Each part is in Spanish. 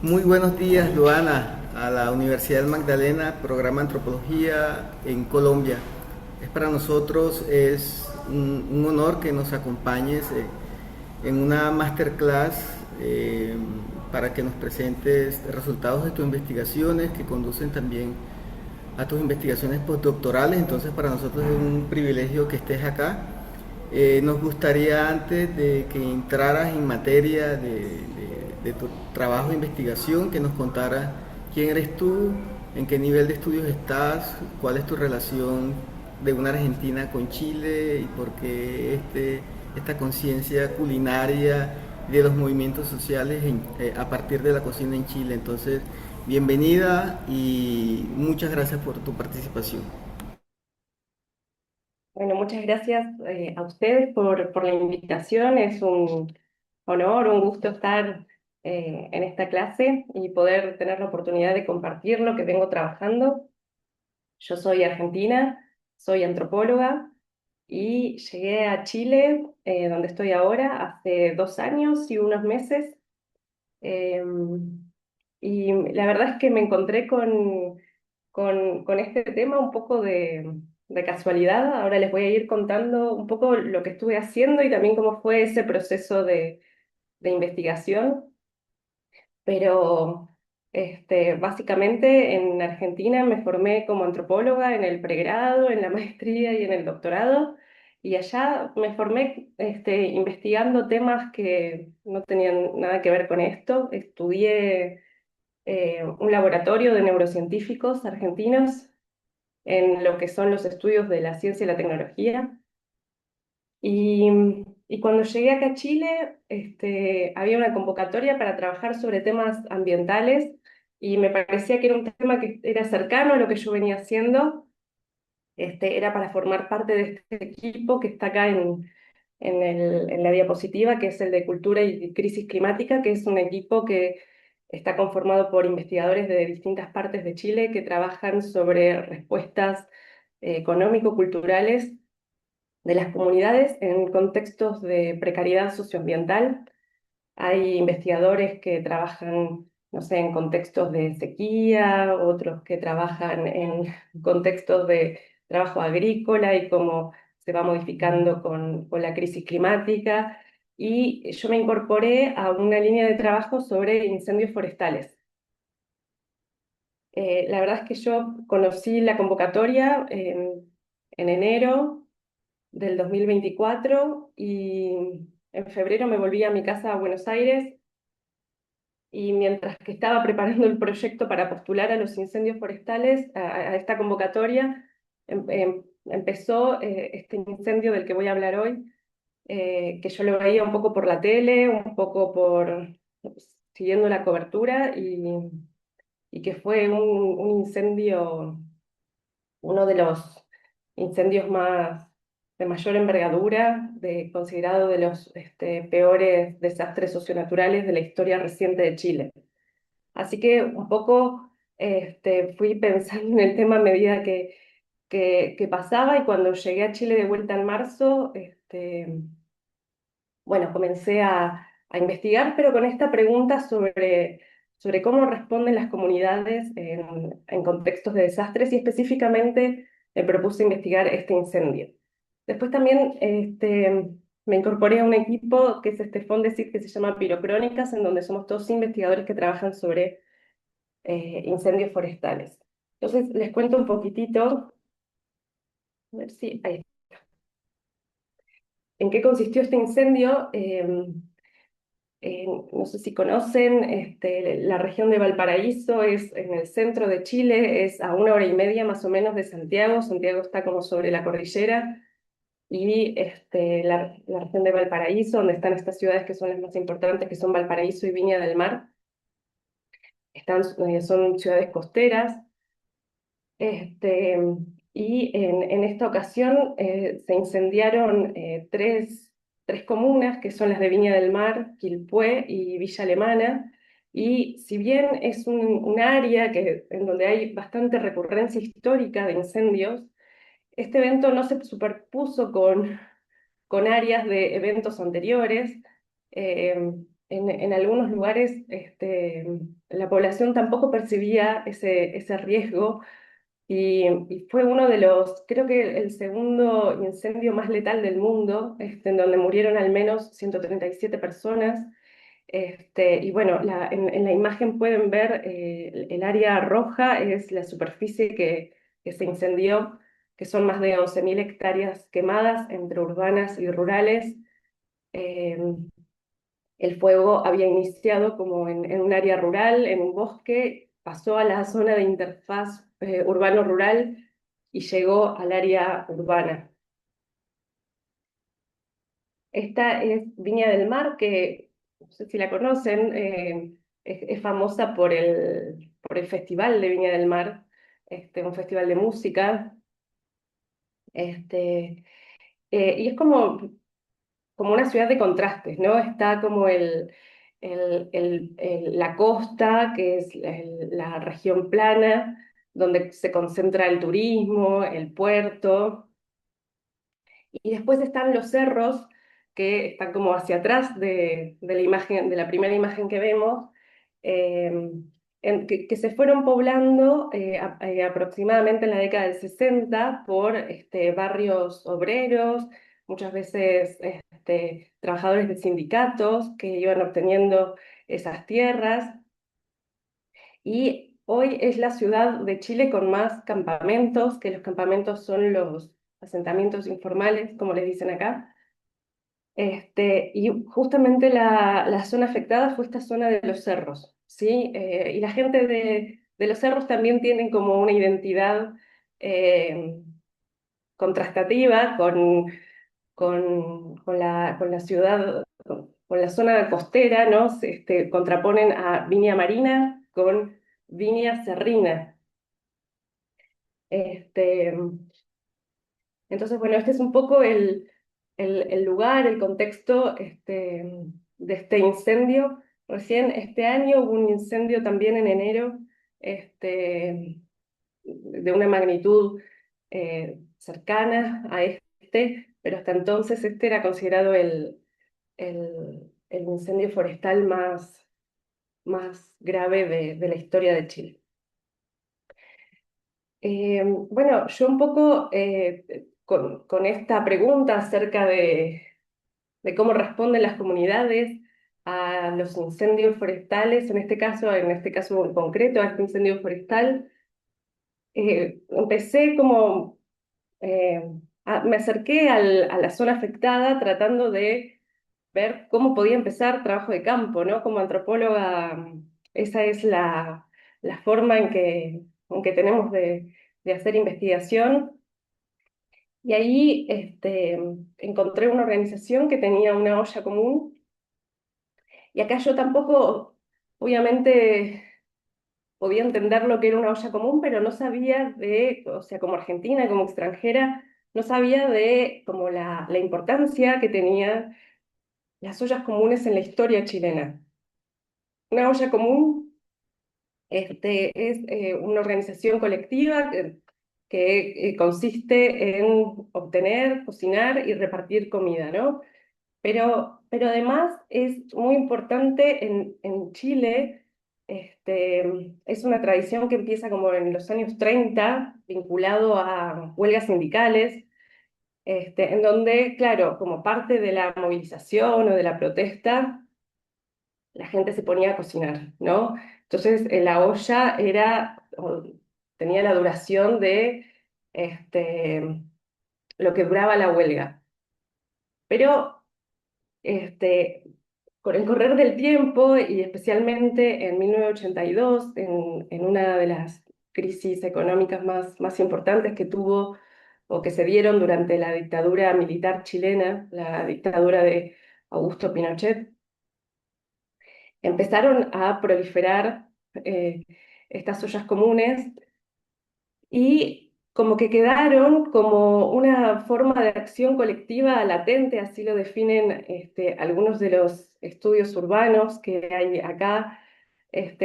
Muy buenos días, Luana, a la Universidad del Magdalena, programa Antropología en Colombia. Es para nosotros un honor que nos acompañes en una masterclass para que nos presentes resultados de tus investigaciones que conducen también a tus investigaciones postdoctorales. Entonces, para nosotros es un privilegio que estés acá. Nos gustaría, antes de que entraras en materia de tu trabajo de investigación, que nos contaras quién eres tú, en qué nivel de estudios estás, cuál es tu relación de una Argentina con Chile y por qué esta conciencia culinaria de los movimientos sociales a partir de la cocina en Chile. Entonces, bienvenida y muchas gracias por tu participación. Bueno, muchas gracias a ustedes por la invitación. Es un honor, un gusto estar en esta clase y poder tener la oportunidad de compartir lo que vengo trabajando. Yo soy argentina, soy antropóloga y llegué a Chile, donde estoy ahora, hace 2 años y unos meses. Eh, y la verdad es que me encontré con este tema un poco de casualidad. Ahora les voy a ir contando un poco lo que estuve haciendo y también cómo fue ese proceso de investigación. Pero básicamente en Argentina me formé como antropóloga en el pregrado, en la maestría y en el doctorado. Y allá me formé investigando temas que no tenían nada que ver con esto. Estudié un laboratorio de neurocientíficos argentinos en lo que son los estudios de la ciencia y la tecnología. Y, y cuando llegué acá a Chile, había una convocatoria para trabajar sobre temas ambientales y me parecía que era un tema que era cercano a lo que yo venía haciendo. Era para formar parte de este equipo que está acá en la diapositiva, que es el de Cultura y Crisis Climática, que es un equipo que está conformado por investigadores de distintas partes de Chile que trabajan sobre respuestas económico-culturales de las comunidades en contextos de precariedad socioambiental. Hay investigadores que trabajan, no sé, en contextos de sequía, otros que trabajan en contextos de trabajo agrícola y cómo se va modificando con la crisis climática. Y yo me incorporé a una línea de trabajo sobre incendios forestales. La verdad es que yo conocí la convocatoria en enero del 2024 y en febrero me volví a mi casa a Buenos Aires y mientras que estaba preparando el proyecto para postular a los incendios forestales, a esta convocatoria, empezó este incendio del que voy a hablar hoy, que yo lo veía un poco por la tele, un poco siguiendo la cobertura y que fue un incendio, uno de los incendios más de mayor envergadura, considerado de los peores desastres socionaturales de la historia reciente de Chile. Así que un poco fui pensando en el tema a medida que pasaba y cuando llegué a Chile de vuelta en marzo, bueno, comencé a investigar, pero con esta pregunta sobre cómo responden las comunidades en contextos de desastres y específicamente me propuse investigar este incendio. Después también me incorporé a un equipo que es este Fondesit que se llama Pirocrónicas, en donde somos todos investigadores que trabajan sobre incendios forestales. Entonces les cuento un poquitito, a ver si, ahí, en qué consistió este incendio. No sé si conocen, la región de Valparaíso es en el centro de Chile, es a 1 hora y media más o menos de Santiago. Santiago está como sobre la cordillera y la región de Valparaíso, donde están estas ciudades que son las más importantes, que son Valparaíso y Viña del Mar, son ciudades costeras. Este, y en esta ocasión se incendiaron tres comunas, que son las de Viña del Mar, Quilpué y Villa Alemana. Y si bien es un área en donde hay bastante recurrencia histórica de incendios, este evento no se superpuso con áreas de eventos anteriores. Eh, en algunos lugares la población tampoco percibía ese riesgo y fue uno de los, creo que el segundo incendio más letal del mundo, en donde murieron al menos 137 personas. Y bueno, en la imagen pueden ver el área roja es la superficie que se incendió, que son más de 11.000 hectáreas quemadas entre urbanas y rurales. Eh, el fuego había iniciado como en un área rural, en un bosque, pasó a la zona de interfaz urbano-rural y llegó al área urbana. Esta es Viña del Mar, que no sé si la conocen, es famosa por el Festival de Viña del Mar, un festival de música. Este, y es como una ciudad de contrastes, ¿no? Está como la costa, que es la región plana, donde se concentra el turismo, el puerto, y después están los cerros, que están como hacia atrás de la imagen, de la primera imagen que vemos, eh, que se fueron poblando aproximadamente en la década del 60 por barrios obreros, muchas veces trabajadores de sindicatos que iban obteniendo esas tierras. Y hoy es la ciudad de Chile con más campamentos, que los campamentos son los asentamientos informales, como les dicen acá. Y justamente la zona afectada fue esta zona de los cerros, ¿sí? Y la gente de los cerros también tienen como una identidad eh, contrastativa con la ciudad, con la zona costera, ¿no? Contraponen a Viña Marina con Viña Serrina. Este, entonces, bueno, este es un poco el lugar, el contexto de este incendio. Recién este año hubo un incendio también en enero, de una magnitud cercana a pero hasta entonces este era considerado el incendio forestal más grave de la historia de Chile. Bueno, yo un poco con esta pregunta acerca de cómo responden las comunidades a los incendios forestales, en este caso en concreto, a este incendio forestal, empecé como, me acerqué a la zona afectada tratando de ver cómo podía empezar trabajo de campo, ¿no? Como antropóloga, esa es la forma en que tenemos de hacer investigación. Y ahí encontré una organización que tenía una olla común, y acá yo tampoco, obviamente, podía entender lo que era una olla común, pero no sabía o sea, como argentina, como extranjera, no sabía de como la importancia que tenían las ollas comunes en la historia chilena. Una olla común es una organización colectiva que consiste en obtener, cocinar y repartir comida, ¿no? Pero además es muy importante en Chile, es una tradición que empieza como en los años 30 vinculado a huelgas sindicales, en donde, claro, como parte de la movilización o de la protesta, la gente se ponía a cocinar, ¿no? Entonces, la olla tenía la duración de lo que duraba la huelga. Pero este, con el correr del tiempo, y especialmente en 1982, en una de las crisis económicas más importantes que tuvo o que se dieron durante la dictadura militar chilena, la dictadura de Augusto Pinochet, empezaron a proliferar eh, estas ollas comunes y como que quedaron como una forma de acción colectiva latente, así lo definen algunos de los estudios urbanos que hay acá,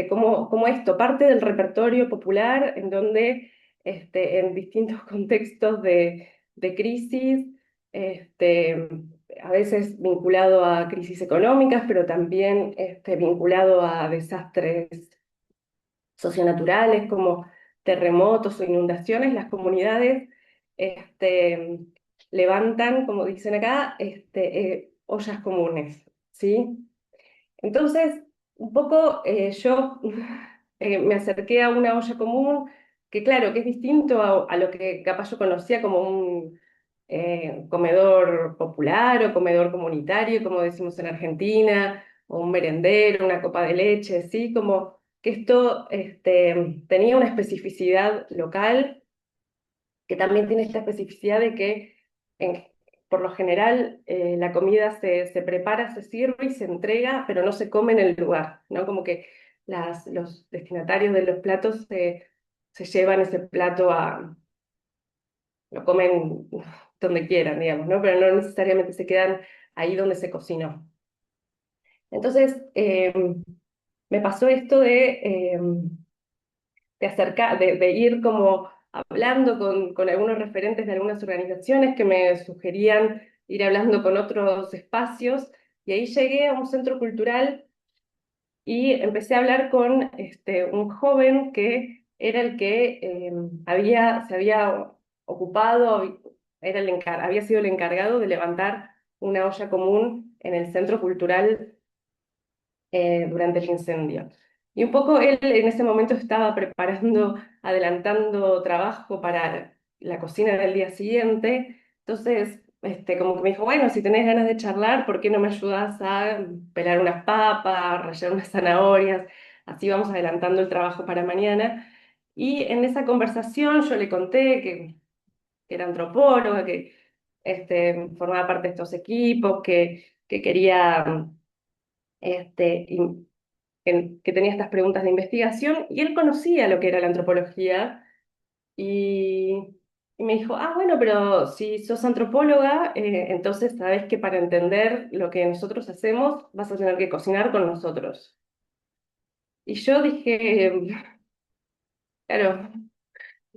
como esto, parte del repertorio popular en donde en distintos contextos de crisis, a veces vinculado a crisis económicas, pero también vinculado a desastres socionaturales como terremotos o inundaciones. Las comunidades este, levantan, como dicen acá, ollas comunes, ¿sí? Entonces, un poco yo me acerqué a una olla común que, claro, que es distinto a lo que capaz yo conocía como un comedor popular o comedor comunitario, como decimos en Argentina, o un merendero, una copa de leche, ¿sí? Como que esto tenía una especificidad local, que también tiene esta especificidad de que en- por lo general la comida se prepara, se sirve y se entrega, pero no se come en el lugar, ¿no? Como que los destinatarios de los platos se llevan ese plato lo comen donde quieran, digamos, ¿no? Pero no necesariamente se quedan ahí donde se cocinó. Entonces, me pasó esto de ir como hablando con algunos referentes de algunas organizaciones que me sugerían ir hablando con otros espacios, y ahí llegué a un centro cultural y empecé a hablar con un joven que era el que se había ocupado, había sido el encargado de levantar una olla común en el centro cultural durante el incendio. Y un poco él en ese momento estaba preparando, adelantando trabajo para la cocina del día siguiente. Entonces, como que me dijo, bueno, si tenés ganas de charlar, ¿por qué no me ayudas a pelar unas papas, rallar unas zanahorias? Así vamos adelantando el trabajo para mañana. Y en esa conversación yo le conté que era antropóloga, que formaba parte de estos equipos, que quería que tenía estas preguntas de investigación, y él conocía lo que era la antropología, y, y me dijo, ah, bueno, pero si sos antropóloga, entonces sabes que para entender lo que nosotros hacemos vas a tener que cocinar con nosotros. Y yo dije, claro,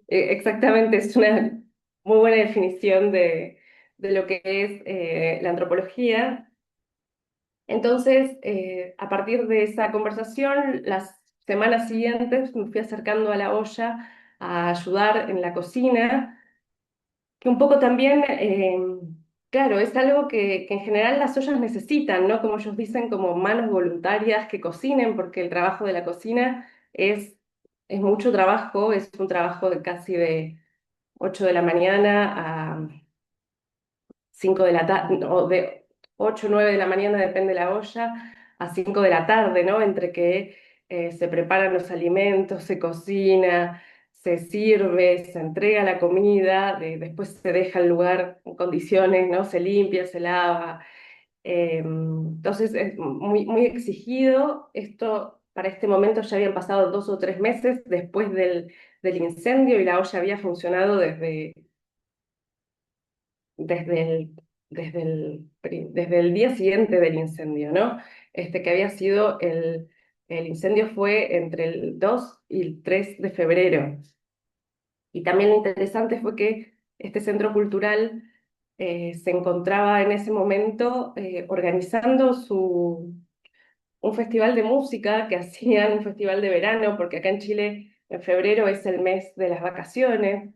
exactamente, es una muy buena definición de lo que es la antropología. Entonces, a partir de esa conversación, las semanas siguientes me fui acercando a la olla a ayudar en la cocina, que un poco también, claro, es algo que en general las ollas necesitan, ¿no? Como ellos dicen, como manos voluntarias que cocinen, porque el trabajo de la cocina es mucho trabajo, es un trabajo de casi de 8 de la mañana a 5 de la tarde, o de 8 o 9 de la mañana, depende de la olla, a 5 de la tarde, ¿no? Entre que se preparan los alimentos, se cocina, se sirve, se entrega la comida, después se deja el lugar en condiciones, ¿no? Se limpia, se lava. Entonces es muy, muy exigido. Esto, para este momento ya habían pasado 2 o 3 meses después del incendio, y la olla había funcionado desde desde el día siguiente del incendio, ¿no? Que había sido el incendio fue entre el 2 y el 3 de febrero. Y también lo interesante fue que este centro cultural se encontraba en ese momento organizando un festival de música que hacían, un festival de verano, porque acá en Chile en febrero es el mes de las vacaciones.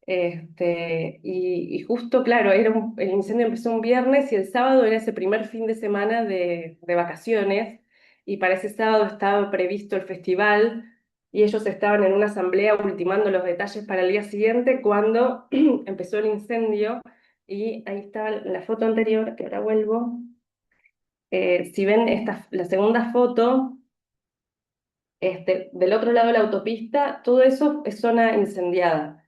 Y justo, claro, el incendio empezó un viernes y el sábado era ese primer fin de semana de vacaciones, y para ese sábado estaba previsto el festival, y ellos estaban en una asamblea ultimando los detalles para el día siguiente cuando empezó el incendio. Y ahí estaba la foto anterior, que ahora vuelvo. Si ven la segunda foto, del otro lado de la autopista, todo eso es zona incendiada.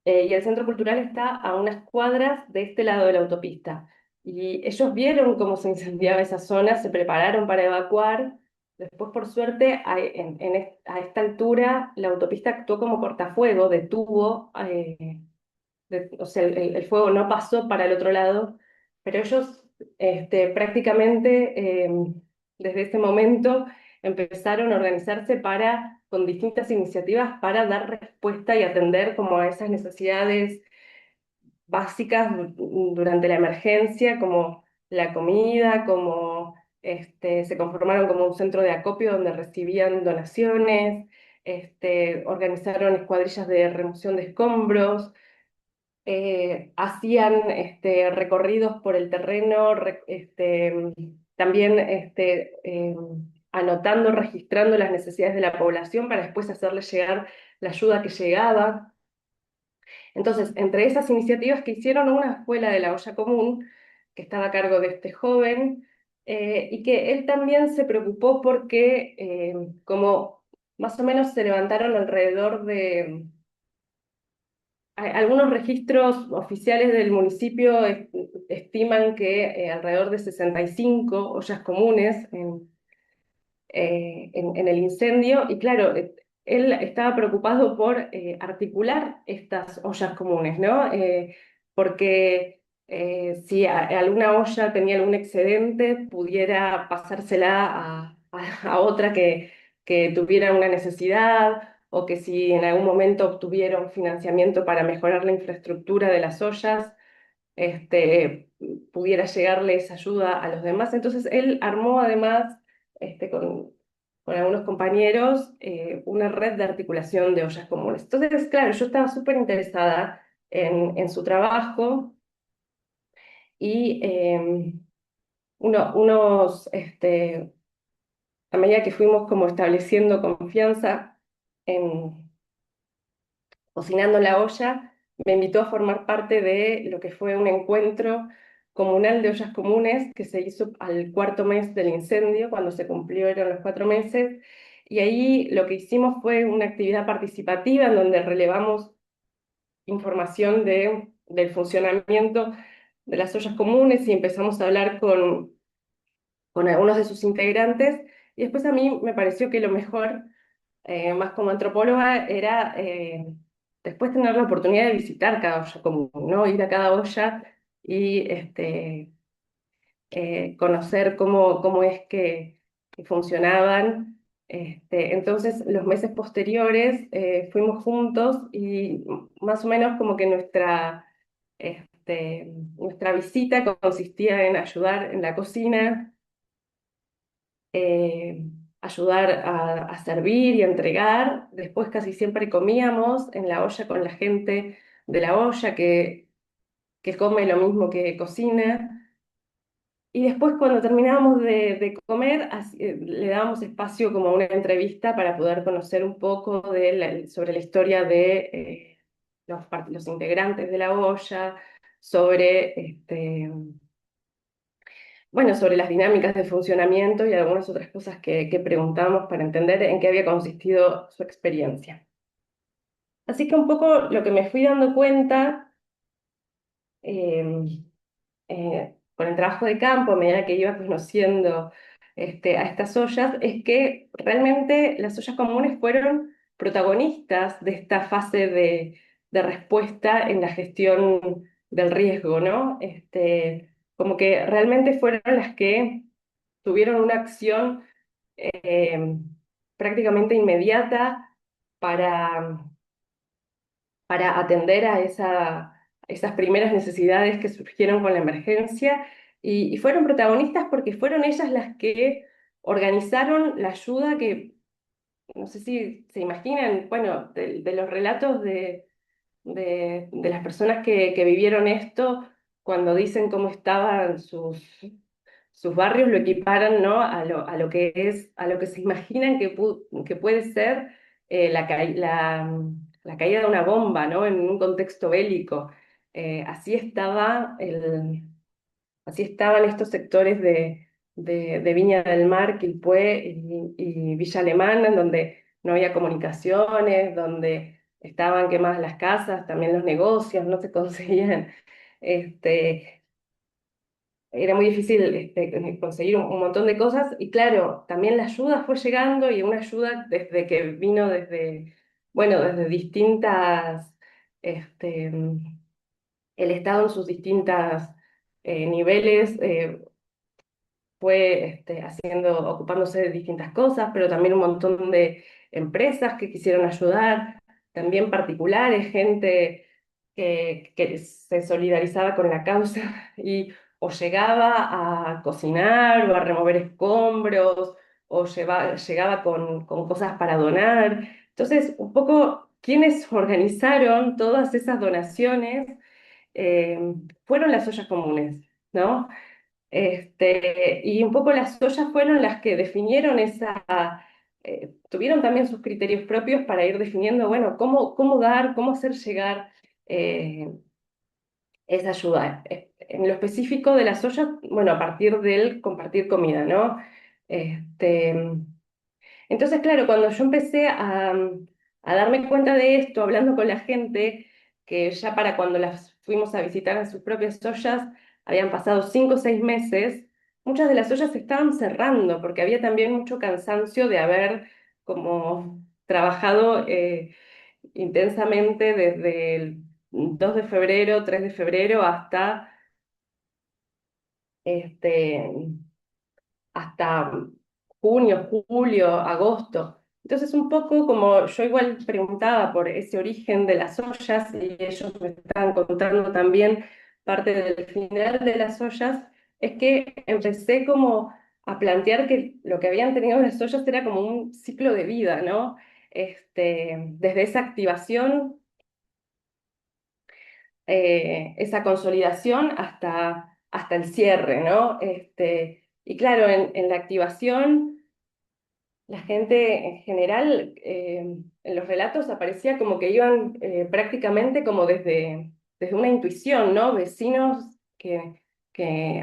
Y el centro cultural está a unas cuadras de este lado de la autopista. Y ellos vieron cómo se incendiaba esa zona, se prepararon para evacuar. Después, por suerte, a esta altura, la autopista actuó como cortafuego, detuvo, o sea, el fuego no pasó para el otro lado, pero ellos prácticamente desde ese momento empezaron a organizarse con distintas iniciativas para dar respuesta y atender como a esas necesidades básicas durante la emergencia, como la comida, como se conformaron como un centro de acopio donde recibían donaciones, organizaron escuadrillas de remoción de escombros, hacían recorridos por el terreno, también anotando, registrando las necesidades de la población para después hacerles llegar la ayuda que llegaba. Entonces, entre esas iniciativas que hicieron, una fue la de la olla común, que estaba a cargo de este joven, y que él también se preocupó porque, como más o menos se levantaron alrededor de algunos registros oficiales del municipio estiman que alrededor de 65 ollas comunes en el incendio, y claro, él estaba preocupado por articular estas ollas comunes, ¿no? Porque si alguna olla tenía algún excedente, pudiera pasársela a otra que tuviera una necesidad, o que si en algún momento obtuvieron financiamiento para mejorar la infraestructura de las ollas, este, pudiera llegarle esa ayuda a los demás. Entonces él armó además con algunos compañeros una red de articulación de ollas comunes. Entonces, claro, yo estaba súper interesada en su trabajo y a medida que fuimos como estableciendo confianza en cocinando la olla, me invitó a formar parte de lo que fue un encuentro comunal de ollas comunes que se hizo al cuarto mes del incendio, cuando se cumplieron los 4 meses, y ahí lo que hicimos fue una actividad participativa en donde relevamos información del funcionamiento de las ollas comunes y empezamos a hablar con algunos de sus integrantes, y después a mí me pareció que lo mejor, más como antropóloga, era después tener la oportunidad de visitar cada olla común, ¿no? Ir a cada olla y conocer cómo es que funcionaban. Entonces, los meses posteriores fuimos juntos y más o menos como que nuestra visita consistía en ayudar en la cocina, eh, ayudar a servir y a entregar. Después casi siempre comíamos en la olla con la gente de la olla que come lo mismo que cocina. Y después cuando terminábamos de comer, le dábamos espacio como a una entrevista para poder conocer un poco sobre la historia de los integrantes de la olla, sobre bueno, sobre las dinámicas de funcionamiento y algunas otras cosas que preguntamos para entender en qué había consistido su experiencia. Así que un poco lo que me fui dando cuenta eh, con el trabajo de campo, a medida que iba conociendo a estas ollas, es que realmente las ollas comunes fueron protagonistas de esta fase de respuesta en la gestión del riesgo, ¿no? Como que realmente fueron las que tuvieron una acción eh, prácticamente inmediata para, para atender a esas primeras necesidades que surgieron con la emergencia, y fueron protagonistas porque fueron ellas las que organizaron la ayuda que, no sé si se imaginan, bueno, de los relatos de las personas que vivieron esto, cuando dicen cómo estaban sus barrios, lo equiparan, ¿no? a lo que es, a lo que se imaginan que puede ser la caída de una bomba, ¿no? En un contexto bélico. Así estaban estos sectores de Viña del Mar, Quilpué y Villa Alemana, en donde no había comunicaciones, donde estaban quemadas las casas, también los negocios, no se conseguían. Este, Era muy difícil conseguir un montón de cosas, y claro, también la ayuda fue llegando, y una ayuda desde que vino bueno, desde distintas, este, el Estado en sus distintas niveles, fue ocupándose de distintas cosas, pero también un montón de empresas que quisieron ayudar, también particulares, gente que se solidarizaba con la causa y o llegaba a cocinar o a remover escombros o llegaba con cosas para donar. Entonces, un poco quienes organizaron todas esas donaciones fueron las ollas comunes, ¿no? Y un poco las ollas fueron las que definieron tuvieron también sus criterios propios para ir definiendo, bueno, cómo dar, cómo hacer llegar eh, esa ayuda. En lo específico de las ollas, bueno, a partir del compartir comida, ¿no? Este, entonces, claro, cuando yo empecé a darme cuenta de esto, hablando con la gente, que ya para cuando las fuimos a visitar en sus propias ollas, habían pasado 5 o 6 meses, muchas de las ollas se estaban cerrando, porque había también mucho cansancio de haber como trabajado intensamente desde el 2 de febrero, 3 de febrero este, hasta junio, julio, agosto. Entonces, un poco como yo igual preguntaba por ese origen de las ollas y ellos me estaban contando también parte del final de las ollas, es que empecé como a plantear que lo que habían tenido las ollas era como un ciclo de vida, ¿no? Desde esa activación, esa consolidación hasta el cierre, ¿no? Y claro, en la activación la gente en general, en los relatos aparecía como que iban prácticamente como desde una intuición, ¿no? Vecinos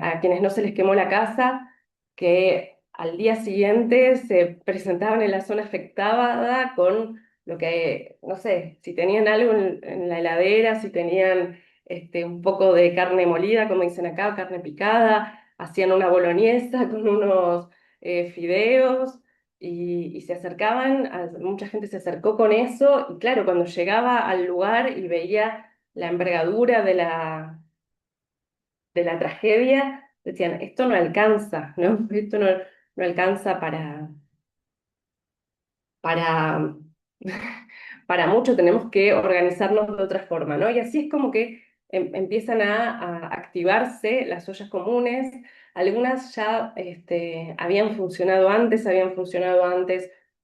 a quienes no se les quemó la casa, que al día siguiente se presentaban en la zona afectada con lo que, no sé, si tenían algo en la heladera, si tenían un poco de carne molida, como dicen acá, carne picada, hacían una boloñesa con unos fideos y se acercaban, mucha gente se acercó con eso, y claro, cuando llegaba al lugar y veía la envergadura de la tragedia, decían, esto no alcanza, ¿no? Esto no alcanza para, para mucho, tenemos que organizarnos de otra forma, ¿no? Y así es como que empiezan a activarse las ollas comunes. Algunas ya habían funcionado antes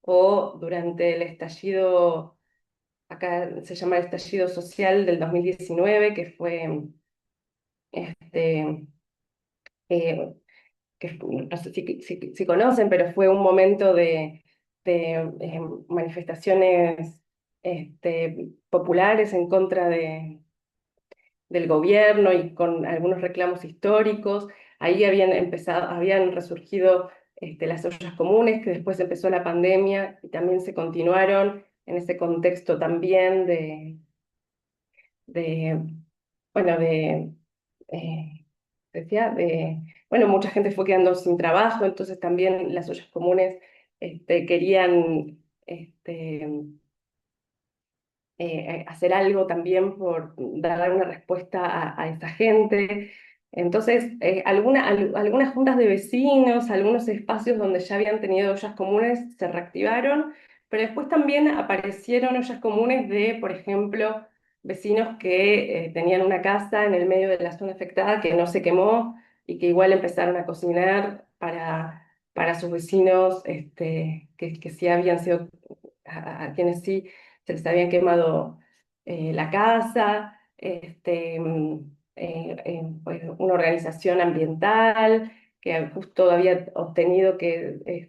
o durante el estallido, acá se llama el estallido social del 2019, que fue, este, eh, que no sé si conocen, pero fue un momento de manifestaciones populares en contra del gobierno y con algunos reclamos históricos. Ahí habían resurgido las ollas comunes, que después empezó la pandemia y también se continuaron en ese contexto también de bueno, eh, bueno, mucha gente fue quedando sin trabajo, entonces también las ollas comunes querían hacer algo también por dar una respuesta a esa gente. Entonces, algunas juntas de vecinos, algunos espacios donde ya habían tenido ollas comunes se reactivaron, pero después también aparecieron ollas comunes de, por ejemplo, vecinos que tenían una casa en el medio de la zona afectada que no se quemó y que igual empezaron a cocinar para sus vecinos que sí habían sido, a quienes sí se les habían quemado la casa, pues, una organización ambiental que justo había obtenido que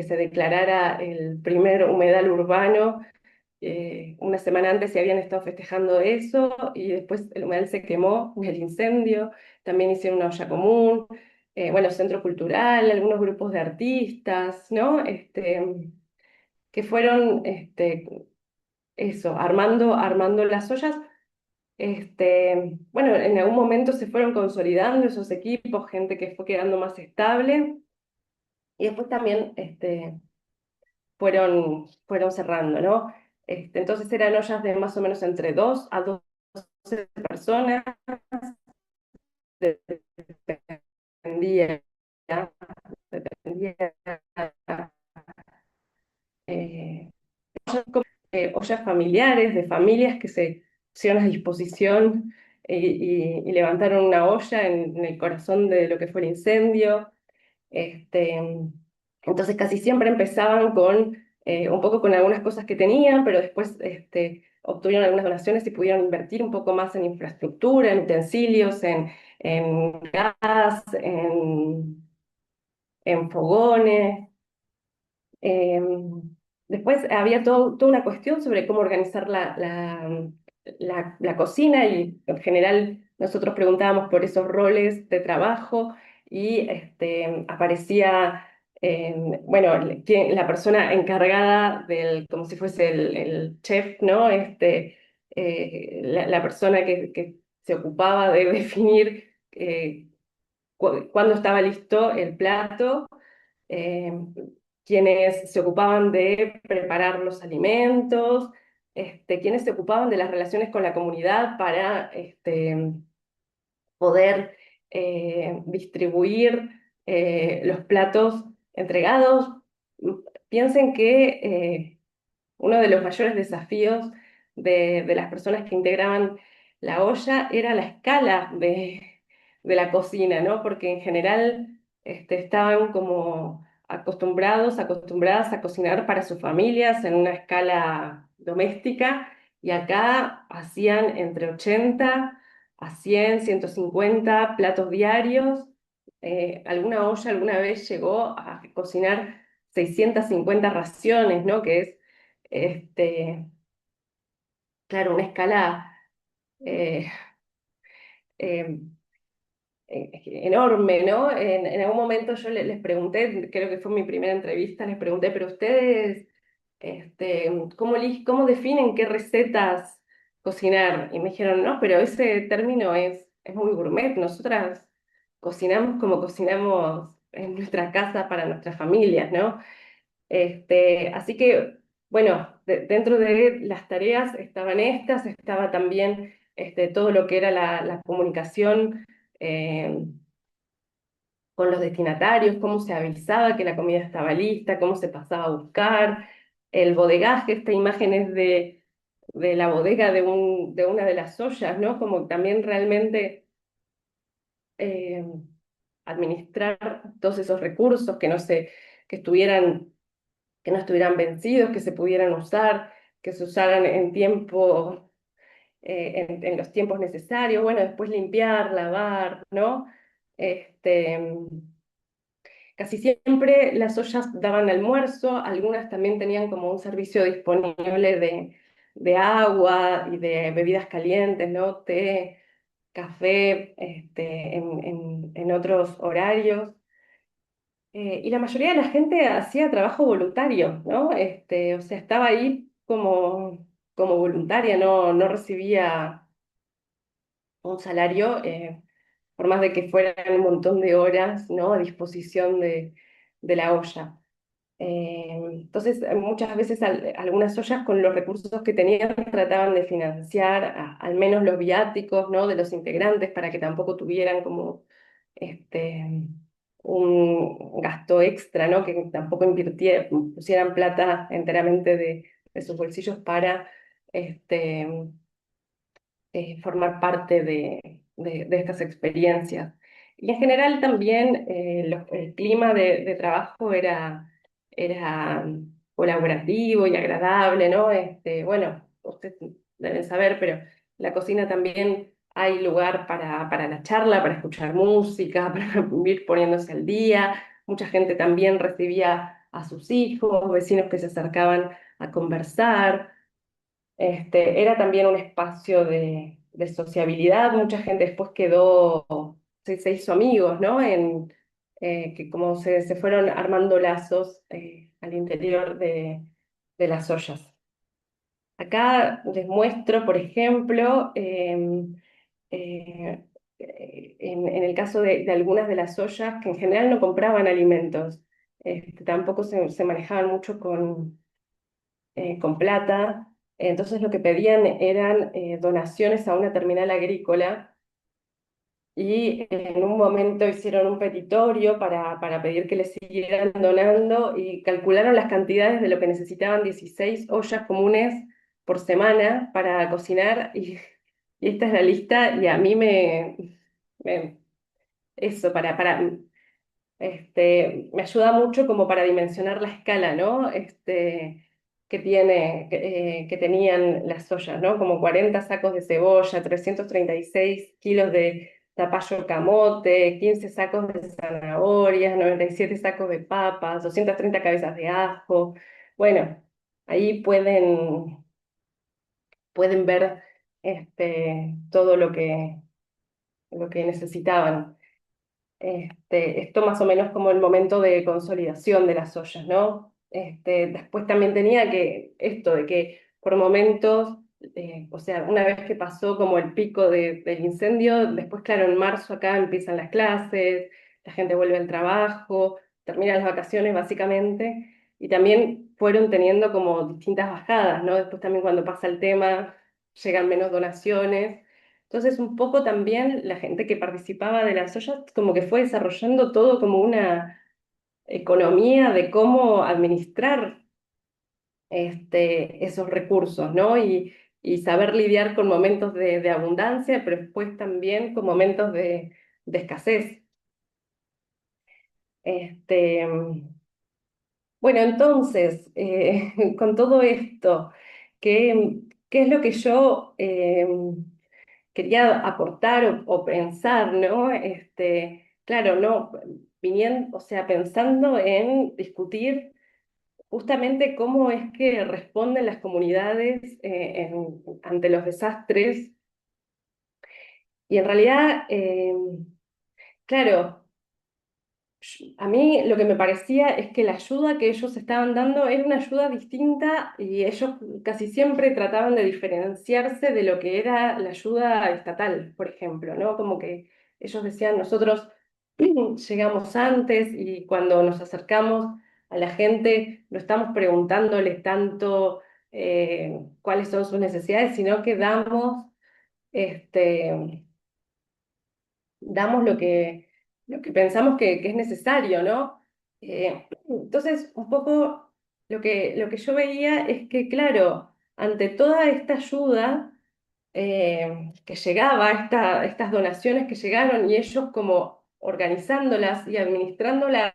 se declarara el primer humedal urbano. Una semana antes se habían estado festejando eso y después el humedal se quemó en el incendio. También hicieron una olla común, bueno, centro cultural, algunos grupos de artistas, ¿no? Que fueron eso, armando las ollas. Bueno, en algún momento se fueron consolidando esos equipos, gente que fue quedando más estable, y después también fueron cerrando, ¿no? Entonces eran ollas de más o menos entre 2 a 12 personas, dependía, dependía, eh, ollas familiares, de familias que se a disposición y levantaron una olla en el corazón de lo que fue el incendio. Este, entonces casi siempre empezaban con un poco con algunas cosas que tenían, pero después obtuvieron algunas donaciones y pudieron invertir un poco más en infraestructura, en utensilios, en gas, en fogones. Eh, Después había toda una cuestión sobre cómo organizar la cocina y en general nosotros preguntábamos por esos roles de trabajo y aparecía, bueno, la persona encargada del, como si fuese el chef, ¿no? La persona que se ocupaba de definir cuándo estaba listo el plato, eh, quienes se ocupaban de preparar los alimentos, quienes se ocupaban de las relaciones con la comunidad para poder distribuir los platos entregados. Piensen que uno de los mayores desafíos de las personas que integraban la olla era la escala de la cocina, ¿no? Porque en general estaban como acostumbradas a cocinar para sus familias en una escala doméstica y acá hacían entre 80 a 100, 150 platos diarios. Alguna olla alguna vez llegó a cocinar 650 raciones, ¿no? Que es este, claro, una escala eh, eh, enorme, ¿no? En algún momento yo les pregunté, creo que fue mi primera entrevista, les pregunté, pero ustedes, ¿cómo definen qué recetas cocinar? Y me dijeron, no, pero ese término es muy gourmet, nosotras cocinamos como cocinamos en nuestra casa para nuestras familias, ¿no? Así que, bueno, dentro de las tareas estaban estas, estaba también todo lo que era la comunicación eh, con los destinatarios, cómo se avisaba que la comida estaba lista, cómo se pasaba a buscar, el bodegaje, esta imagen es de la bodega de una de las ollas, ¿no? Como también realmente eh, administrar todos esos recursos que no estuvieran vencidos, que se pudieran usar, que se usaran en los tiempos necesarios, bueno, después limpiar, lavar, ¿no? Este, Casi siempre las ollas daban almuerzo, algunas también tenían como un servicio disponible de agua y de bebidas calientes, ¿no? Té, café, en otros horarios. Y la mayoría de la gente hacía trabajo voluntario, ¿no? O sea, estaba ahí como voluntaria, no recibía un salario, por más de que fueran un montón de horas, ¿no? A disposición de la olla. Entonces, muchas veces algunas ollas con los recursos que tenían trataban de financiar al menos los viáticos, ¿no? De los integrantes para que tampoco tuvieran como este, un gasto extra, ¿no? Que tampoco pusieran plata enteramente de sus bolsillos para este, formar parte de estas experiencias. Y en general también el clima de trabajo era colaborativo y agradable, ¿no? Bueno, ustedes deben saber, pero en la cocina también hay lugar para la charla, para escuchar música, para ir poniéndose al día. Mucha gente también recibía a sus hijos, vecinos que se acercaban a conversar. Era también un espacio de sociabilidad, mucha gente después se hizo amigos, ¿no? Que como se fueron armando lazos al interior de las ollas. Acá les muestro, por ejemplo, eh, en el caso de algunas de las ollas que en general no compraban alimentos, tampoco se manejaban mucho con plata. Entonces lo que pedían eran donaciones a una terminal agrícola y en un momento hicieron un petitorio para pedir que les siguieran donando y calcularon las cantidades de lo que necesitaban 16 ollas comunes por semana para cocinar y esta es la lista y a mí me- eso, me ayuda mucho como para dimensionar la escala, ¿no? Que tenían las ollas, ¿no? Como 40 sacos de cebolla, 336 kilos de zapallo camote, 15 sacos de zanahorias, 97 sacos de papas, 230 cabezas de ajo. Bueno, ahí pueden ver todo lo que necesitaban. Esto más o menos como el momento de consolidación de las ollas, ¿no? Después también tenía que esto de que por momentos, o sea, una vez que pasó como el pico del incendio, después, claro, en marzo acá empiezan las clases, la gente vuelve al trabajo, terminan las vacaciones básicamente, y también fueron teniendo como distintas bajadas, ¿no? Después también cuando pasa el tema, llegan menos donaciones. Entonces, un poco también la gente que participaba de las ollas como que fue desarrollando todo como una economía de cómo administrar esos recursos, ¿no? Y saber lidiar con momentos de abundancia, pero después también con momentos de escasez. Este, bueno, entonces, con todo esto, ¿qué es lo que yo quería aportar o pensar, ¿no? Claro, no, viniendo, o sea, pensando en discutir justamente cómo es que responden las comunidades ante los desastres. Y en realidad, claro, a mí lo que me parecía es que la ayuda que ellos estaban dando era una ayuda distinta y ellos casi siempre trataban de diferenciarse de lo que era la ayuda estatal, por ejemplo, ¿no? Como que ellos decían, nosotros llegamos antes y cuando nos acercamos a la gente no estamos preguntándoles tanto cuáles son sus necesidades, sino que este, damos lo que pensamos que es necesario, ¿no? Entonces, un poco lo que yo veía es que, claro, ante toda esta ayuda que llegaba, estas donaciones que llegaron y ellos como organizándolas y administrándolas,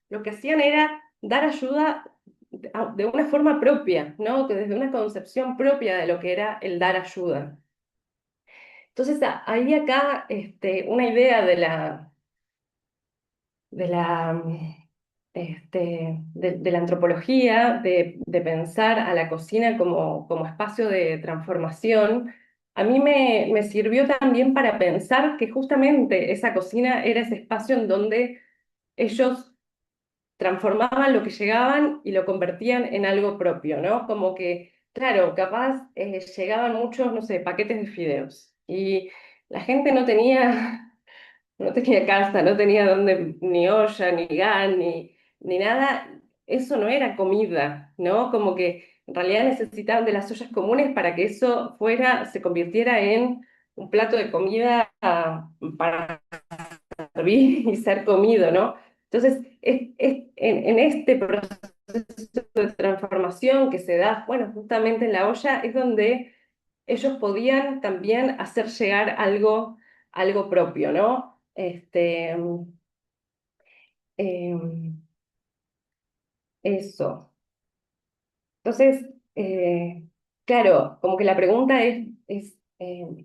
lo que hacían era dar ayuda de una forma propia, ¿no? Que desde una concepción propia de lo que era el dar ayuda. Entonces, ahí acá una idea de la, de la antropología, de pensar a la cocina como espacio de transformación, a mí me sirvió también para pensar que justamente esa cocina era ese espacio en donde ellos transformaban lo que llegaban y lo convertían en algo propio, ¿no? Como que, claro, capaz llegaban muchos, no sé, paquetes de fideos y la gente no tenía casa, no tenía dónde, ni olla, ni gas, ni nada. Eso no era comida, ¿no? Como que en realidad necesitaban de las ollas comunes para que eso se convirtiera en un plato de comida para servir y ser comido, ¿no? Entonces, en este proceso de transformación que se da, bueno, justamente en la olla, es donde ellos podían también hacer llegar algo propio, ¿no? Eso. Entonces, claro, como que la pregunta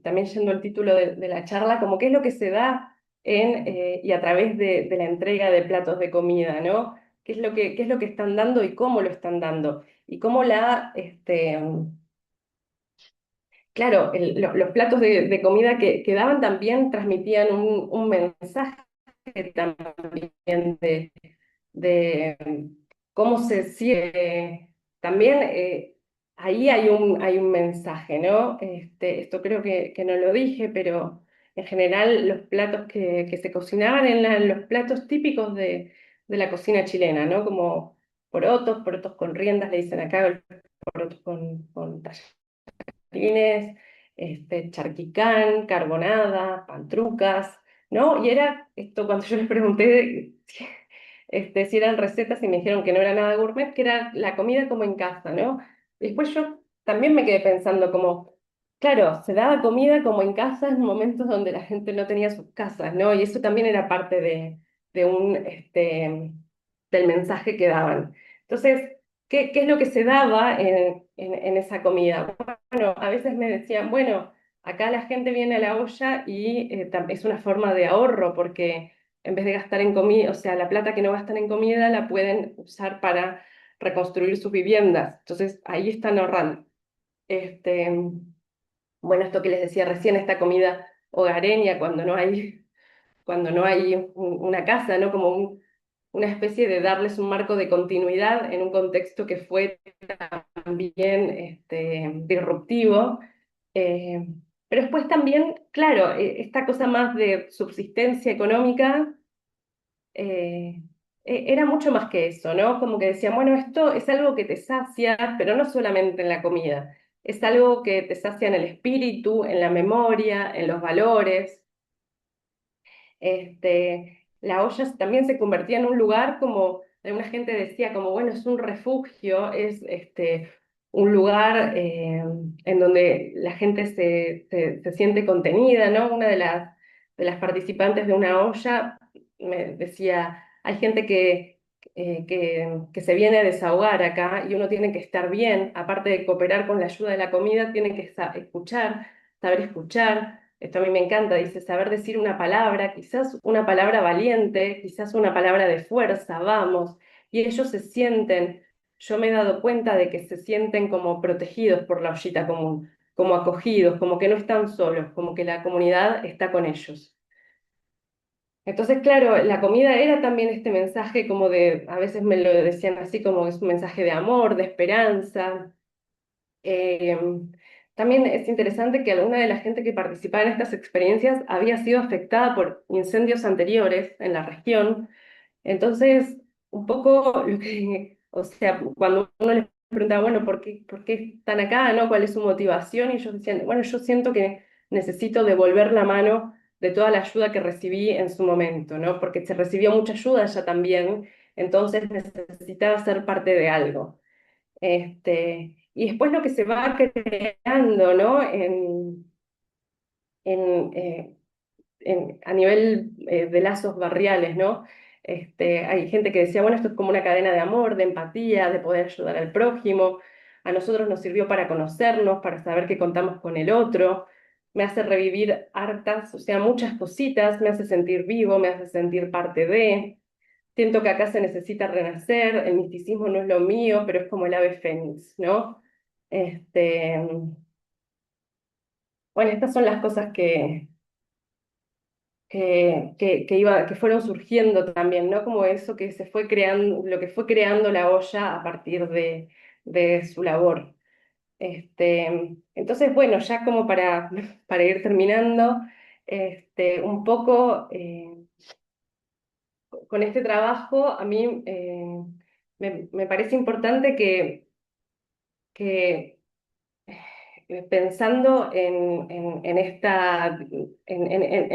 también yendo al título de la charla, como qué es lo que se da y a través de la entrega de platos de comida, ¿no? Qué es lo que están dando y cómo lo están dando? Y cómo claro, los platos de comida que daban también transmitían un mensaje también de cómo se sigue. También ahí hay un mensaje, ¿no? Esto creo que no lo dije, pero en general los platos que se cocinaban eran los platos típicos de la cocina chilena, ¿no? Como porotos con riendas, le dicen acá, porotos con tallarines, charquicán, carbonada, pantrucas, ¿no? Y era esto cuando yo les pregunté si eran recetas y me dijeron que no era nada gourmet, que era la comida como en casa, ¿no? Después yo también me quedé pensando como, claro, se daba comida como en casas en momentos donde la gente no tenía sus casas, ¿no? Y eso también era parte de del mensaje que daban. Entonces, ¿qué es lo que se daba en esa comida? Bueno, a veces me decían, bueno, acá la gente viene a la olla y es una forma de ahorro porque en vez de gastar en comida, o sea, la plata que no gastan en comida la pueden usar para reconstruir sus viviendas. Entonces, ahí están ahorrando. Este, bueno, esto que les decía recién, esta comida hogareña, cuando no hay una casa, ¿no? Como una especie de darles un marco de continuidad en un contexto que fue también disruptivo. Eh, pero después también, claro, esta cosa más de subsistencia económica eh, era mucho más que eso, ¿no? Como que decían, bueno, esto es algo que te sacia, pero no solamente en la comida, es algo que te sacia en el espíritu, en la memoria, en los valores. La olla también se convertía en un lugar como, alguna gente decía, como, bueno, es un refugio, es un lugar en donde la gente se siente contenida, ¿no? Una de las participantes de una olla me decía, hay gente que se viene a desahogar acá y uno tiene que estar bien, aparte de cooperar con la ayuda de la comida, tiene que escuchar, saber escuchar. Esto a mí me encanta, dice, saber decir una palabra, quizás una palabra valiente, quizás una palabra de fuerza, vamos, y ellos se sienten, yo me he dado cuenta de que se sienten como protegidos por la ollita común, como acogidos, como que no están solos, como que la comunidad está con ellos. Entonces, claro, la comida era también este mensaje como de, a veces me lo decían así como es un mensaje de amor, de esperanza. Eh, También es interesante que alguna de la gente que participaba en estas experiencias había sido afectada por incendios anteriores en la región. Entonces, un poco lo que, o sea, cuando uno les preguntaba, bueno, por qué están acá, ¿no? ¿Cuál es su motivación? Y ellos decían, bueno, yo siento que necesito devolver la mano de toda la ayuda que recibí en su momento, ¿no? Porque se recibió mucha ayuda ya también, entonces necesitaba ser parte de algo. Y después lo que se va creando, ¿no? En, eh, a nivel de lazos barriales, ¿no? Hay gente que decía, bueno, esto es como una cadena de amor, de empatía, de poder ayudar al prójimo. A nosotros nos sirvió para conocernos, para saber que contamos con el otro. Me hace revivir hartas, o sea, muchas cositas, me hace sentir vivo, me hace sentir parte de. Siento que acá se necesita renacer, el misticismo no es lo mío, pero es como el ave fénix, ¿no? Este, bueno, estas son las cosas que fueron surgiendo también, ¿no? Como eso que se fue creando, lo que fue creando la olla a partir de su labor. Entonces, bueno, ya como para ir terminando, un poco con este trabajo, a mí me parece importante que pensando en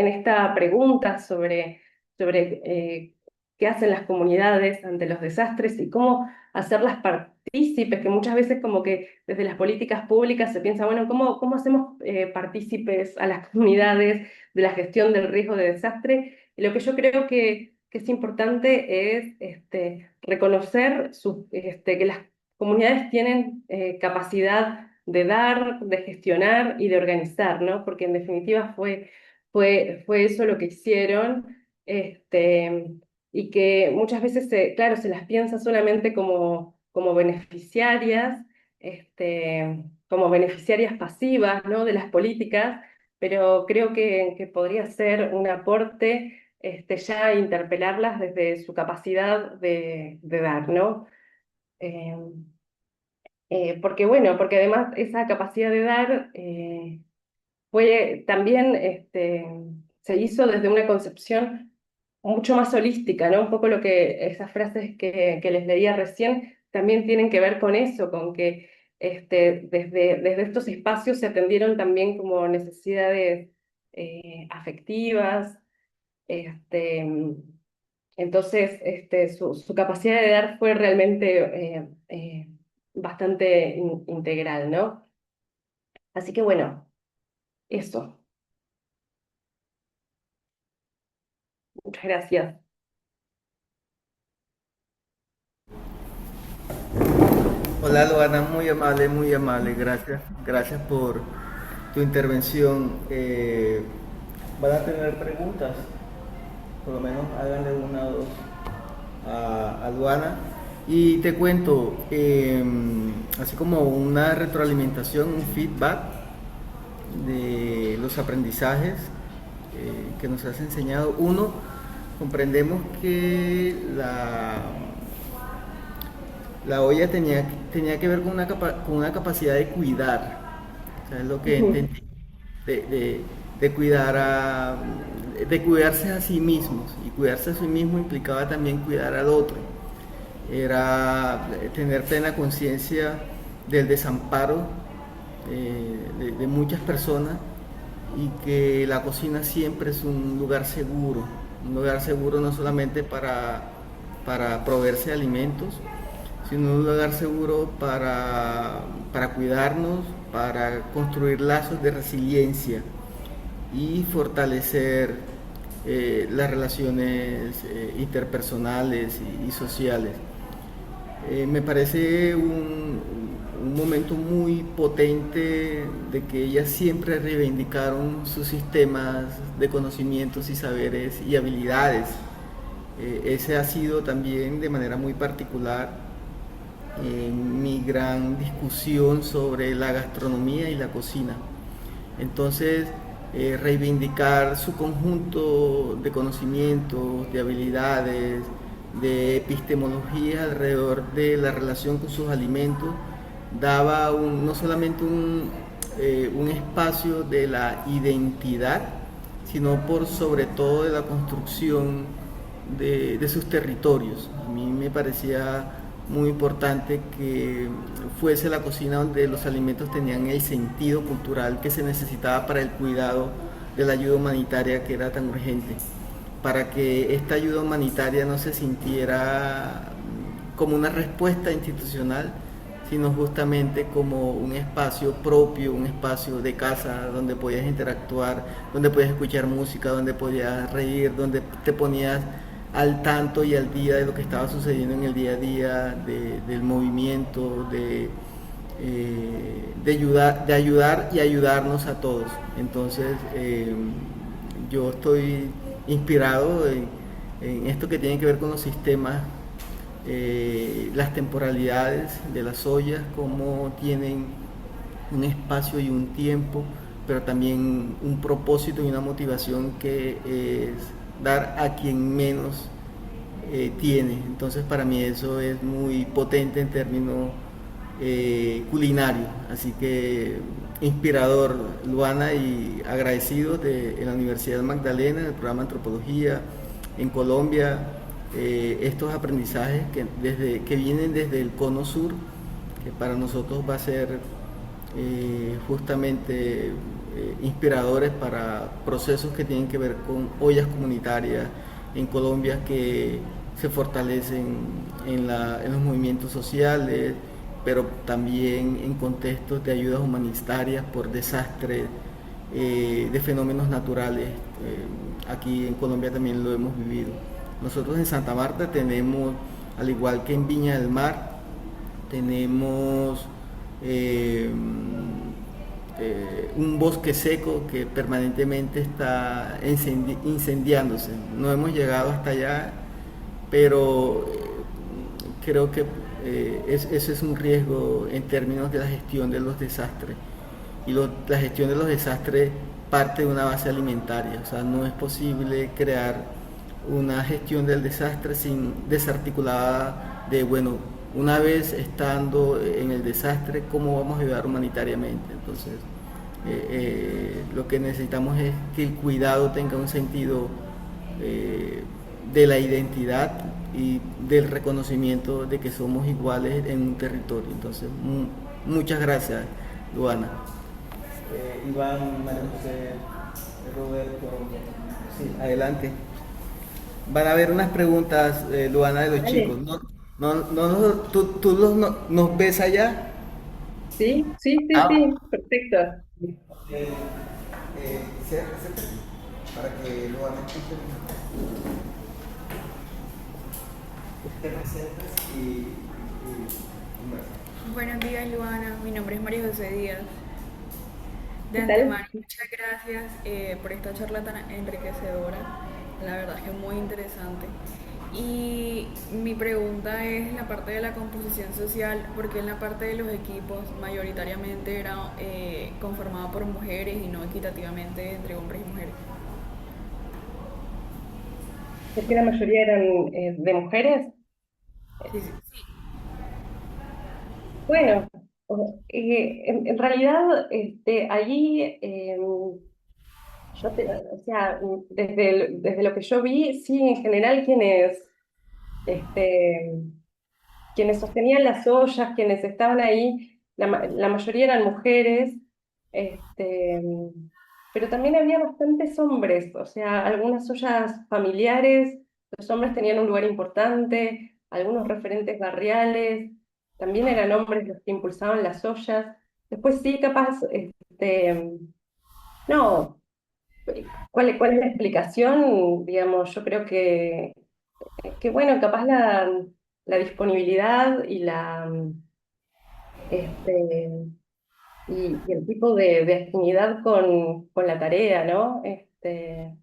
esta pregunta sobre qué hacen las comunidades ante los desastres y cómo hacerlas partícipes, que muchas veces como que desde las políticas públicas se piensa, bueno, cómo hacemos partícipes a las comunidades de la gestión del riesgo de desastre? Y lo que yo creo que es importante es reconocer que las comunidades tienen capacidad de dar, de gestionar y de organizar, ¿no? Porque en definitiva fue eso lo que hicieron, y que muchas veces, claro, se las piensa solamente como beneficiarias, como beneficiarias pasivas, ¿no? De las políticas, pero creo que podría ser un aporte, ya interpelarlas desde su capacidad de dar, ¿no? Eh, Porque bueno, porque además esa capacidad de dar fue también se hizo desde una concepción mucho más holística, ¿no? Un poco lo que esas frases que les leía recién también tienen que ver con eso, con que desde estos espacios se atendieron también como necesidades afectivas. este, entonces, su capacidad de dar fue realmente bastante integral, ¿no? Así que bueno, eso. Muchas gracias. Hola Luana, muy amable, gracias, gracias por tu intervención. ¿Van a tener preguntas? Por lo menos háganle una o dos a Luana. Y te cuento, así como una retroalimentación, un feedback de los aprendizajes que nos has enseñado. Uno, comprendemos que la olla tenía que ver con con una capacidad de cuidar. O sea, es lo que Ujú. entendí. De, de- de cuidar de cuidarse a sí mismos. Y cuidarse a sí mismo implicaba también cuidar al otro. Era tener plena conciencia del desamparo de muchas personas y que la cocina siempre es un lugar seguro no solamente para proveerse de alimentos, sino un lugar seguro para cuidarnos, para construir lazos de resiliencia y fortalecer las relaciones interpersonales y sociales. Me parece un momento muy potente de que ellas siempre reivindicaron sus sistemas de conocimientos y saberes y habilidades. Ese ha sido también de manera muy particular mi gran discusión sobre la gastronomía y la cocina. Entonces, reivindicar su conjunto de conocimientos, de habilidades, de epistemología alrededor de la relación con sus alimentos, daba no solamente un espacio de la identidad, sino por sobre todo de la construcción de sus territorios. A mí me parecía muy importante que fuese la cocina donde los alimentos tenían el sentido cultural que se necesitaba para el cuidado de la ayuda humanitaria que era tan urgente, para que esta ayuda humanitaria no se sintiera como una respuesta institucional, sino justamente como un espacio propio, un espacio de casa donde podías interactuar, donde podías escuchar música, donde podías reír, donde te ponías al tanto y al día de lo que estaba sucediendo en el día a día, del movimiento, de ayudar y ayudarnos a todos. Entonces, yo estoy inspirado en esto que tiene que ver con los sistemas, las temporalidades de las ollas, cómo tienen un espacio y un tiempo, pero también un propósito y una motivación que es dar a quien menos tiene. Entonces para mí eso es muy potente en términos culinarios. Así que inspirador, Luana, y agradecido de la Universidad Magdalena, del programa Antropología en Colombia, estos aprendizajes que vienen desde el cono sur, que para nosotros va a ser justamente inspiradores para procesos que tienen que ver con ollas comunitarias en Colombia que se fortalecen en los movimientos sociales, pero también en contextos de ayudas humanitarias por desastres, de fenómenos naturales. Aquí en Colombia también lo hemos vivido. Nosotros en Santa Marta tenemos, al igual que en Viña del Mar, tenemos eh, un bosque seco que permanentemente está incendiándose. No hemos llegado hasta allá, pero creo que ese es un riesgo en términos de la gestión de los desastres. Y la gestión de los desastres parte de una base alimentaria, o sea, no es posible crear una gestión del desastre sin desarticulada de, bueno, una vez estando en el desastre, ¿cómo vamos a ayudar humanitariamente? Entonces, lo que necesitamos es que el cuidado tenga un sentido de la identidad y del reconocimiento de que somos iguales en un territorio. Entonces, muchas gracias, Luana. Iván, María José, Roberto, sí, adelante. Van a haber unas preguntas, Luana, de los chicos, Dale. ¿no? No, no, no, tú nos ves allá. Sí, sí, sí, Ah, sí, perfecto. acércate para que lo hagan. Te presentas bueno. Buenos días, Luana. Mi nombre es María José Díaz. De ¿Qué tal? antemano, muchas gracias por esta charla tan enriquecedora. La verdad es que es muy interesante. Y mi pregunta es en la parte de la composición social, porque en la parte de los equipos mayoritariamente era conformado por mujeres y no equitativamente entre hombres y mujeres. Es que la mayoría eran de mujeres. Sí, sí. Bueno, en realidad, allí, o sea, desde lo que yo vi, sí, en general este, quienes sostenían las ollas, quienes estaban ahí, la mayoría eran mujeres, este, pero también había bastantes hombres, o sea, algunas ollas familiares, los hombres tenían un lugar importante, algunos referentes barriales, también eran hombres los que impulsaban las ollas. Después sí, capaz, no, ¿cuál es la explicación? Digamos, yo creo que bueno, capaz la disponibilidad este, y el tipo de afinidad con la tarea, ¿no?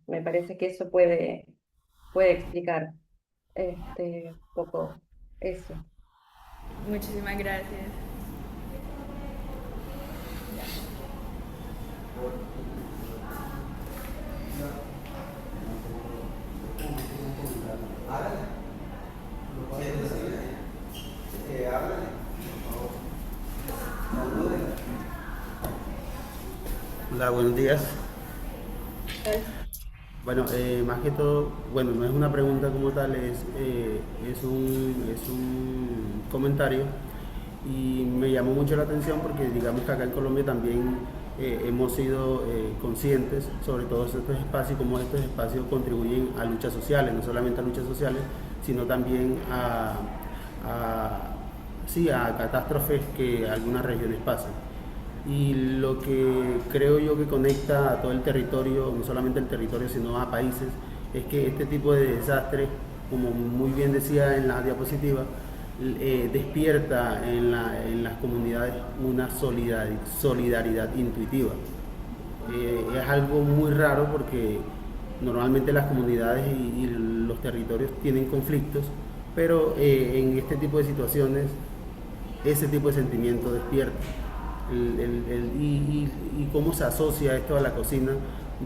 Me parece que eso puede explicar un poco eso. Muchísimas gracias. Hola, buenos días. Bueno, más que todo, bueno, no es una pregunta como tal, es un comentario y me llamó mucho la atención porque digamos que acá en Colombia también hemos sido conscientes sobre todos estos espacios, cómo estos espacios contribuyen a luchas sociales, no solamente a luchas sociales, sino también sí, a catástrofes que algunas regiones pasan. Y lo que creo yo que conecta a todo el territorio, no solamente el territorio, sino a países, es que este tipo de desastres, como muy bien decía en la diapositiva, despierta en las comunidades una solidaridad intuitiva. Es algo muy raro porque normalmente las comunidades y los territorios tienen conflictos, pero en este tipo de situaciones ese tipo de sentimiento despierta. Y cómo se asocia esto a la cocina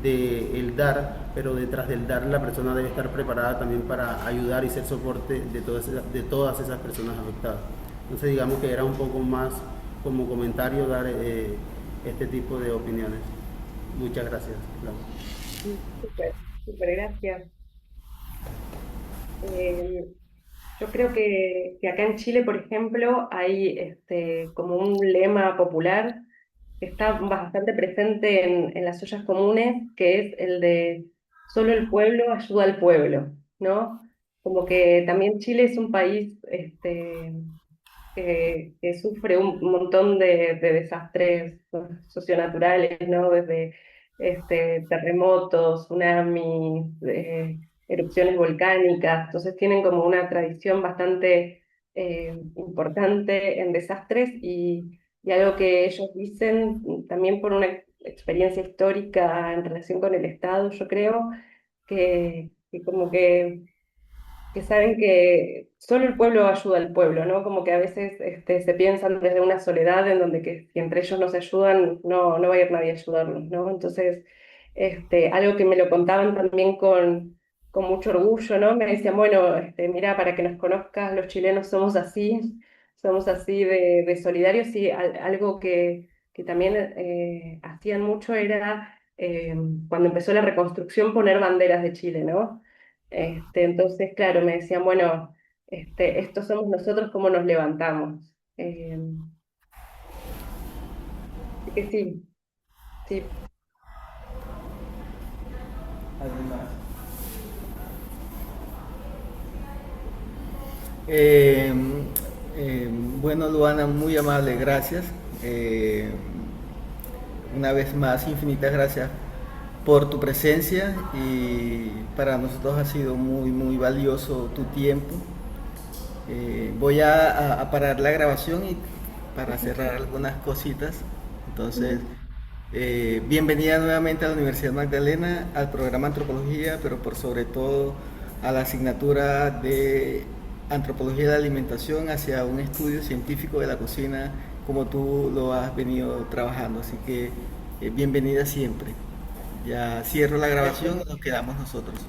de el dar, pero detrás del dar la persona debe estar preparada también para ayudar y ser soporte de todas esas personas afectadas. Entonces digamos que era un poco más como comentario dar este tipo de opiniones. Muchas gracias. Claudia. Súper, súper, gracias. Eh, yo creo que acá en Chile, por ejemplo, hay como un lema popular que está bastante presente en las ollas comunes, que es el de solo el pueblo ayuda al pueblo, ¿no? Como que también Chile es un país que sufre un montón de desastres socionaturales, ¿no? Desde terremotos, tsunamis, erupciones volcánicas, entonces tienen como una tradición bastante importante en desastres y algo que ellos dicen también por una experiencia histórica en relación con el Estado, yo creo, que como que saben que solo el pueblo ayuda al pueblo, ¿no? Como que a veces se piensan desde una soledad en donde que si entre ellos no se ayudan, no va a ir nadie a ayudarlos, ¿no? Entonces, algo que me lo contaban también con mucho orgullo, ¿no? Me decían, bueno, mira, para que nos conozcas, los chilenos somos así de solidarios y algo que también hacían mucho era cuando empezó la reconstrucción poner banderas de Chile, ¿no? Entonces, claro, me decían, bueno, estos somos nosotros como nos levantamos. Así que sí, sí. ¿Alguien más? Eh, bueno, Luana, muy amable, gracias. Una vez más, infinitas gracias por tu presencia y para nosotros ha sido muy, muy valioso tu tiempo. Voy a parar la grabación y para cerrar algunas cositas. Entonces, bienvenida nuevamente a la Universidad Magdalena, al programa Antropología, pero por sobre todo a la asignatura de Antropología de la Alimentación hacia un estudio científico de la cocina como tú lo has venido trabajando. Así que bienvenida siempre. Ya cierro la grabación y nos quedamos nosotros.